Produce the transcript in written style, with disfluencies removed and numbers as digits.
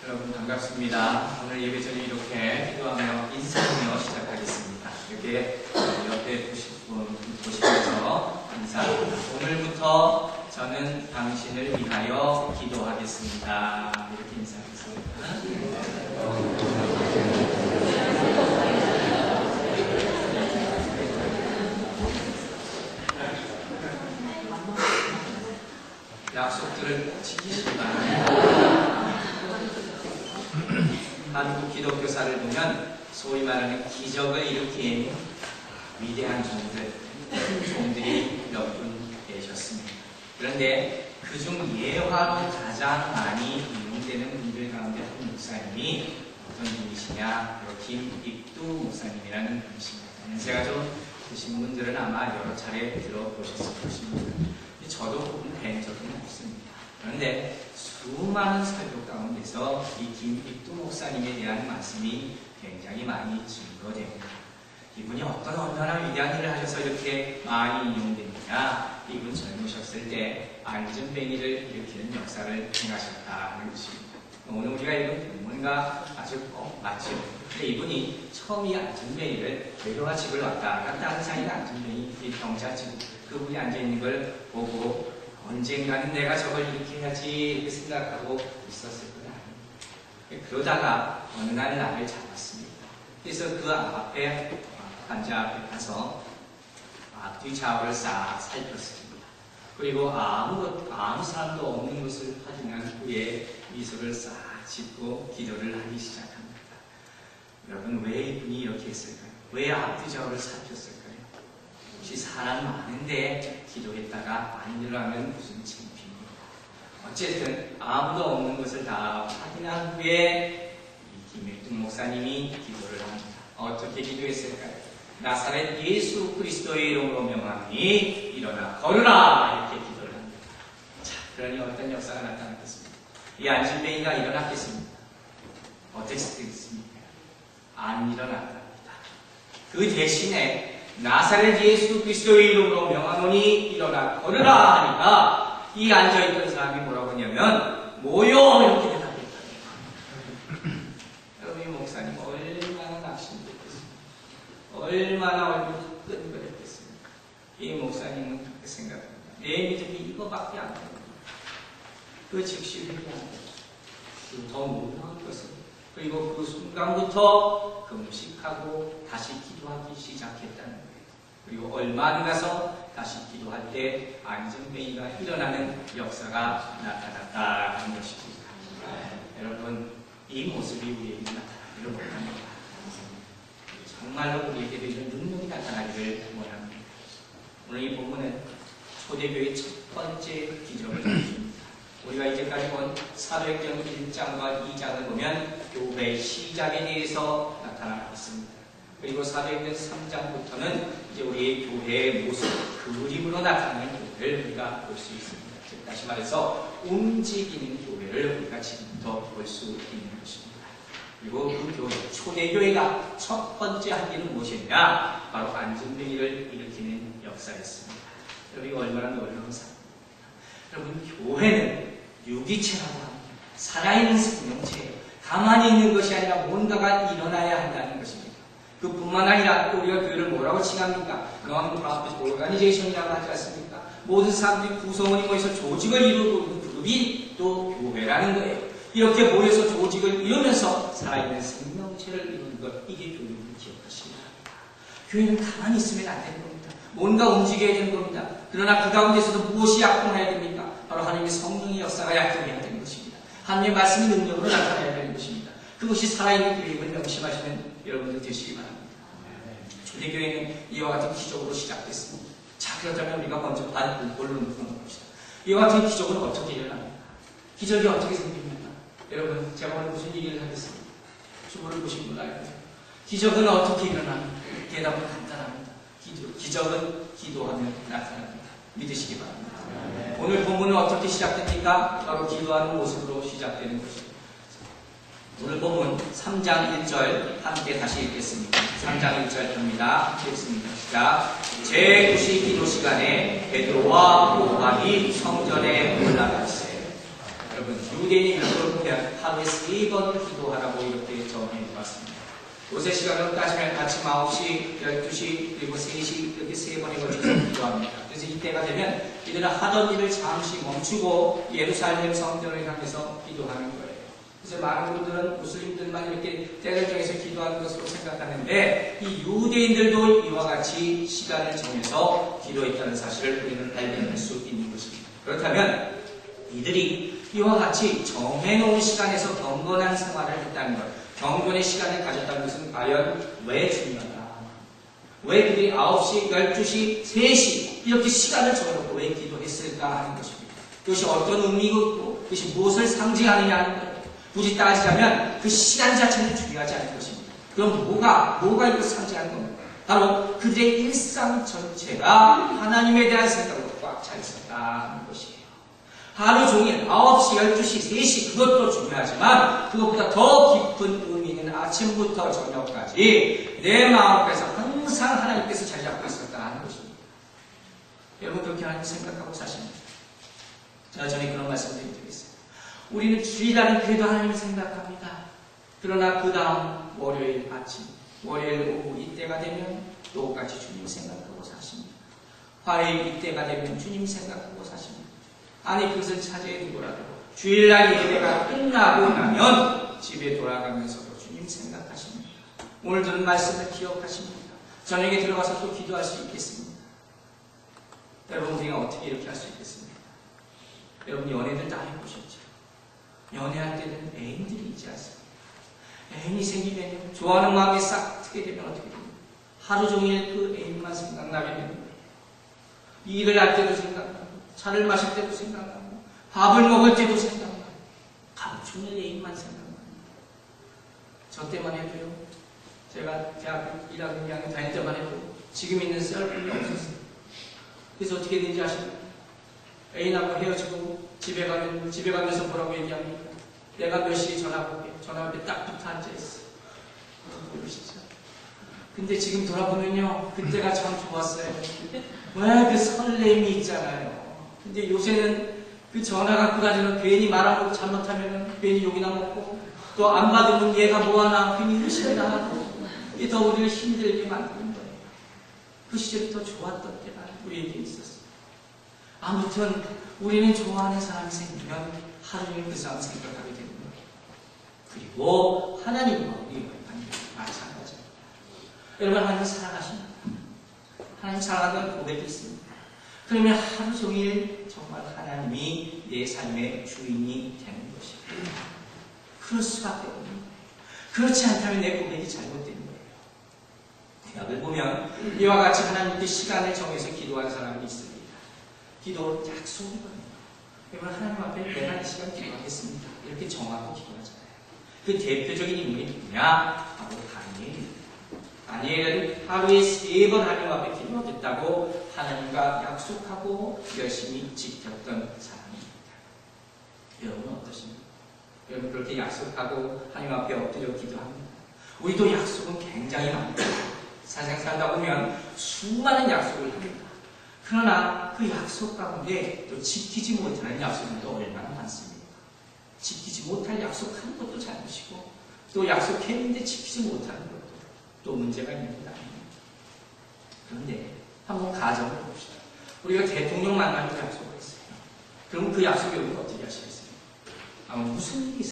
여러분 반갑습니다. 오늘 예배전에 이렇게 기도하며 인사하며 시작하겠습니다. 이렇게 옆에 보시면서 인사합니다. 오늘부터 저는 당신을 위하여 기도하겠습니다. 이렇게 인사하겠습니다. 약속들을 지키시기 바랍니다. 한국 기독교사를 보면 소위 말하는 기적을 일으킨 위대한 종들이 몇 분 계셨습니다. 그런데 그중 예화로 가장 많이 이용되는 분들 가운데 한 목사님이 어떤 분이시냐, 바로 김익두 목사님이라는 분이십니다. 연세가 좀 드신 분들은 아마 여러 차례 들어보셨을 것입니다. 저도 뵌 적은 없습니다. 그런데 수많은 설교 가운데서 이 김익두 목사님에 대한 말씀이 굉장히 많이 증거됩니다. 이분이 얼마나 위대한 일을 하셔서 이렇게 많이 인용됩니다. 이분 젊으셨을 때 안전뱅이를 일으키는 역사를 행하셨다는 것입니다. 오늘 우리가 읽은 본문과 아주 꼭 맞죠. 근데 이분이 처음 이 안전뱅이를 외로와 집을 왔다 갔다 하는 사이에 안전뱅이 경찰집 그분이 앉아있는 걸 보고 언젠가는 내가 저걸 이렇게 해야지 이렇게 생각하고 있었을 거야. 그러다가 어느 날 나를 잡았습니다. 그래서 그 앞에 환자 앞에 가서 앞뒤 좌우를 싹 살폈습니다. 그리고 아무 사람도 없는 곳을 확인한 후에 미소를 싹 짓고 기도를 하기 시작합니다. 여러분, 왜 이분이 이렇게 했을까요? 왜 앞뒤 좌우를 살폈을까요? 혹시 사람 많은데 기도했다가 안 일어나면 무슨 창피입니다. 어쨌든 아무도 없는 것을 다 확인한 후에 이 김익두 목사님이 기도를 합니다. 어떻게 기도했을까요? 나사렛 예수 그리스도의 이름으로 명하니 일어나 걸으라, 이렇게 기도를 합니다. 자, 그러니 어떤 역사가 나타났겠습니까? 이 안전뱅이가 일어났겠습니까? 어떻게 됐습니까? 안 일어났답니다. 그 대신에 나사렛 예수 그리스도의 이름으로 명하노니 일어나 걸으라 하니까 이 앉아있던 사람이 뭐라고 하냐면 모여, 이렇게 대답했다. 여러분, 이 목사님 얼마나 낙심됐겠습니까? 얼마나 얼굴이 끈끈했겠습니까? 이 목사님은 그렇게 생각합니다. 내 믿음이 이거밖에 안 됩니다. 그 즉시 회개한 거죠. 더 놀라운 것은, 그리고 그 순간부터 금식하고 다시 기도하기 시작했다는 거예요. 그리고 얼마 안 가서 다시 기도할 때 안전뱅이가 일어나는 역사가 나타났다는 것입니다. 여러분, 이 모습이 우리에게 나타나기를 원합니다. 정말로 우리에게도 이런 능력이 나타나기를 원합니다. 오늘 이 본문은 초대교회의 첫 번째 기적을 보여줍니다. 우리가 이제까지 본 사도행전 1장과 2장을 보면 교회의 시작에 대해서 나타나고 있습니다. 그리고 사도행전 3장부터는 이제 우리의 교회의 모습, 그림으로 나타나는 교회를 우리가 볼 수 있습니다. 즉, 다시 말해서 움직이는 교회를 우리가 지금부터 볼 수 있는 것입니다. 그리고 그 교회, 초대교회가 첫 번째 한 일은 무엇이냐? 바로 안전뱅이를 일으키는 역사였습니다. 여러분, 얼마나 놀라운 사람입니다. 여러분, 교회는 유기체라고 합니다. 살아있는 생명체예요. 가만히 있는 것이 아니라 뭔가가 일어나야 한다는 것입니다. 그뿐만 아니라 또 우리가 교회를 뭐라고 칭합니까? Non-profit organization이라고 하지 않습니까? 모든 사람들이 구성원이 모여서 조직을 이루고 있는 그룹이 또 교회라는 거예요. 이렇게 모여서 조직을 이루면서 살아있는 생명체를 이루는 것, 이게 교회를 기억하시기 바랍니다. 교회는 가만히 있으면 안 되는 겁니다. 뭔가 움직여야 되는 겁니다. 그러나 그 가운데서도 무엇이 약동해야 됩니까? 바로 하나님의 성령의 역사가 약동해야 되는 것입니다. 하나님의 말씀이 능력으로 나타나야 되는 것입니다. 그것이 살아있는 교회임을 명심하시는 여러분들 되시기 바랍니다. 초대교회는 이와 같은 기적으로 시작됐습니다. 자, 그렇다면 우리가 먼저 본론을 풀어봅시다. 이와 같은 기적은 어떻게 일어납니까? 기적이 어떻게 생깁니까? 여러분, 제가 오늘 무슨 얘기를 하겠습니다. 주보를 보신 분 알고요. 기적은 어떻게 일어납니까? 대답은 간단합니다. 기적은 기도하면 나타납니다. 믿으시기 바랍니다. 오늘 본문은 어떻게 시작됩니까? 바로 기도하는 모습으로 시작되는 것입니다. 오늘 본문 3장 1절 함께 다시 읽겠습니다. 3장 1절 합니다. 읽습니다. 시작. 제9시 기도 시간에 베드로와 요한이 성전에 올라갔어요. 여러분, 유대인이 율법을 보면 하루에 3번 기도하라고 이렇게 정해 왔습니다. 요새 시간으로 따지면 아침 9시, 12시, 그리고 3시 이렇게 3번에 걸쳐서 기도합니다. 그래서 이때가 되면 이들은 하던 일을 잠시 멈추고 예루살렘 성전을 향해서 기도하는 거예요. 그래서 많은 분들은 무슬림들만 이렇게 때를 정해서 기도하는 것으로 생각하는데 이 유대인들도 이와 같이 시간을 정해서 기도했다는 사실을 우리는 발견할 수 있는 것입니다. 그렇다면 이들이 이와 같이 정해놓은 시간에서 경건한 생활을 했다는 것, 경건의 시간을 가졌다는 것은 과연 왜 중요하다? 왜 그들이 9시, 12시, 3시 이렇게 시간을 정해놓고 왜 기도했을까 하는 것입니다. 그것이 어떤 의미고 그것이 무엇을 상징하느냐 하는 것. 굳이 따지자면 그 시간 자체는 중요하지 않은 것입니다. 그럼 뭐가 이것을 상징하는 겁니까? 바로 그들의 일상 전체가 하나님에 대한 생각으로 꽉 차 있었다는 것이에요. 하루 종일 9시, 12시, 3시 그것도 중요하지만 그것보다 더 깊은 의미는 아침부터 저녁까지 내 마음에서 항상 하나님께서 자리 잡고 있었다는 것입니다. 여러분 그렇게 하나님 생각하고 사십니다. 제가 전에 그런 말씀을 드리겠습니다. 우리는 주일날은 그래도 하나님을 생각합니다. 그러나 그 다음 월요일 아침, 월요일 오후 이때가 되면 똑같이 주님 생각하고 사십니다. 화요일 이때가 되면 주님 생각하고 사십니다. 아니 그것은 차제에 두고라도 주일날 예배가 끝나고 나면 집에 돌아가면서도 주님 생각하십니다. 오늘 들은 말씀을 기억하십니다. 저녁에 들어가서 또 기도할 수 있겠습니다. 여러분 우리가 어떻게 이렇게 할 수 있겠습니까? 여러분 연애들 다 해보셨죠? 연애할 때는 애인들이 있지 않습니까? 애인이 생기면 좋아하는 마음이 싹 트게 되면 어떻게 됩니까? 하루 종일 그 애인만 생각나게 되는 거예요. 일을 할 때도 생각나고 차를 마실 때도 생각나고 밥을 먹을 때도 생각나고 하루 종일 애인만 생각나고 저 때만 해도요. 제가 대학교 1학년 2학년 다닐 때만 해도 지금 있는 셀프가 없었어요. 그래서 어떻게 되는지 아십니까? 애인하고 헤어지고 집에 가면서 뭐라고 얘기합니까? 내가 몇 시에 전화 볼게. 전화 앞에 딱 붙어 앉아있어. 그러시죠? 근데 지금 돌아보면요. 그때가 참 좋았어요. 왜 그 설렘이 있잖아요. 근데 요새는 그 전화 갖고 가지고 괜히 말하고 잘못하면 괜히 욕이나 먹고 또 안 받으면 얘가 뭐하나 괜히 의심이나 하고 이게 더 우리를 힘들게 만드는 거예요. 그 시절이 더 좋았던 때가 우리에게 있었어요. 아무튼 우리는 좋아하는 사람이 생기면 하루 종일 그 사람 생각하게 되는 거예요. 그리고 하나님과 우리의 관계는 마찬가지입니다. 여러분 하나님 사랑하십니다. 하나님 사랑하는 고백이 있습니다. 그러면 하루 종일 정말 하나님이 내 삶의 주인이 되는 것입니다. 그럴 수밖에 없는 거예요. 그렇지 않다면 내 고백이 잘못되는 거예요. 구약을 보면 이와 같이 하나님께 시간을 정해서 기도한 사람이 있습니다. 기도 약속이거든요. 여러분 하나님 앞에 내가 이 시간 기도하겠습니다. 이렇게 정하고 기도하잖아요. 그 대표적인 인물이 누구냐? 바로 다니엘입니다. 다니엘은 하루에 3번 하나님 앞에 기도하겠다고 하나님과 약속하고 열심히 지켰던 사람입니다. 여러분은 어떠십니까? 여러분 그렇게 약속하고 하나님 앞에 엎드려 기도합니다. 우리도 약속은 굉장히 많습니다. 세상 살다 보면 수많은 약속을 합니다. 그러나 그 약속 가운데 또 지키지 못하는 약속도 얼마나 많습니까? 지키지 못할 약속하는 것도 잘못이고 또 약속했는데 지키지 못하는 것도 또 문제가 있는 것 아닙니까? 그런데 한번 가정을 봅시다. 우리가 대통령 만나기로 약속을 했어요. 그럼 그 약속에 우리가 어떻게 하시겠어요? 아마 무슨 일이 있어요?